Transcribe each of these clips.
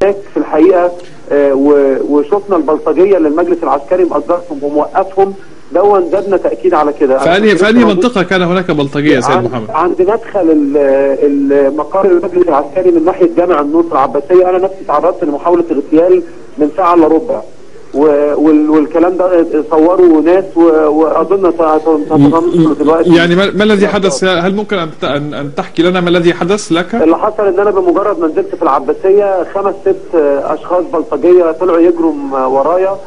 هناك في الحقيقه وشفنا البلطجيه اللي المجلس العسكري مقدرهم وموقفهم، دون زادنا تاكيد على كده. في أي منطقه كان هناك بلطجيه يا سيد محمد؟ عند مدخل المقر المجلس العسكري من ناحيه جامع النصر العباسيه. انا نفسي تعرضت لمحاوله اغتيال من ساعه الا ربع، والكلام ده صوروا ناس واظن دلوقتي. يعني ما الذي حدث؟ هل ممكن ان تحكي لنا ما الذي حدث لك؟ اللي حصل ان انا بمجرد ما نزلت في العباسيه 5 6 اشخاص بلطجيه طلعوا يجروا ورايا.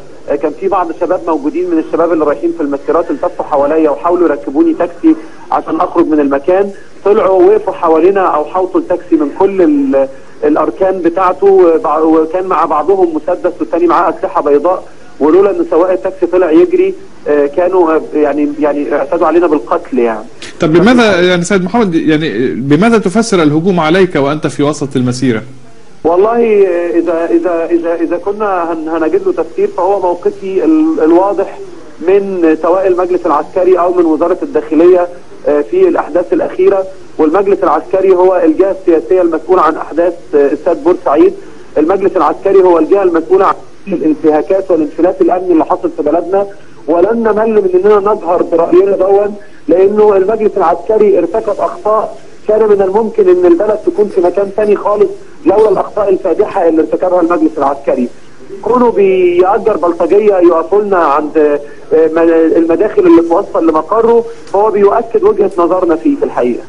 كان في بعض الشباب موجودين من الشباب اللي رايحين في المسيرات، التفوا حواليا وحاولوا يركبوني تاكسي عشان اخرج من المكان. طلعوا وقفوا حوالينا او حاوطوا التاكسي من كل الاركان بتاعته، وكان مع بعضهم مسدس والثاني معاه اسلحه بيضاء، ولولا ان سواق التاكسي طلع يجري كانوا يعني اعتدوا علينا بالقتل يعني. طب لماذا يعني سيد محمد، يعني بماذا تفسر الهجوم عليك وانت في وسط المسيره؟ والله اذا كنا هنجد له تفسير فهو موقفي الواضح من سواء المجلس العسكري او من وزاره الداخليه في الاحداث الاخيره. والمجلس العسكري هو الجهه السياسيه المسؤوله عن احداث استاد بورسعيد. المجلس العسكري هو الجهه المسؤوله عن الانتهاكات والانفلات الامني اللي حصل في بلدنا، ولن نمل من اننا نظهر براينا دون، لانه المجلس العسكري ارتكب اخطاء كان من الممكن ان البلد تكون في مكان ثاني خالص لولا الاخطاء الفادحه اللي ارتكبها المجلس العسكري. كونه بيأجر بلطجيه يقفوا لنا عند المداخل اللي توصل لمقره، فهو بيؤكد وجهه نظرنا فيه في الحقيقه.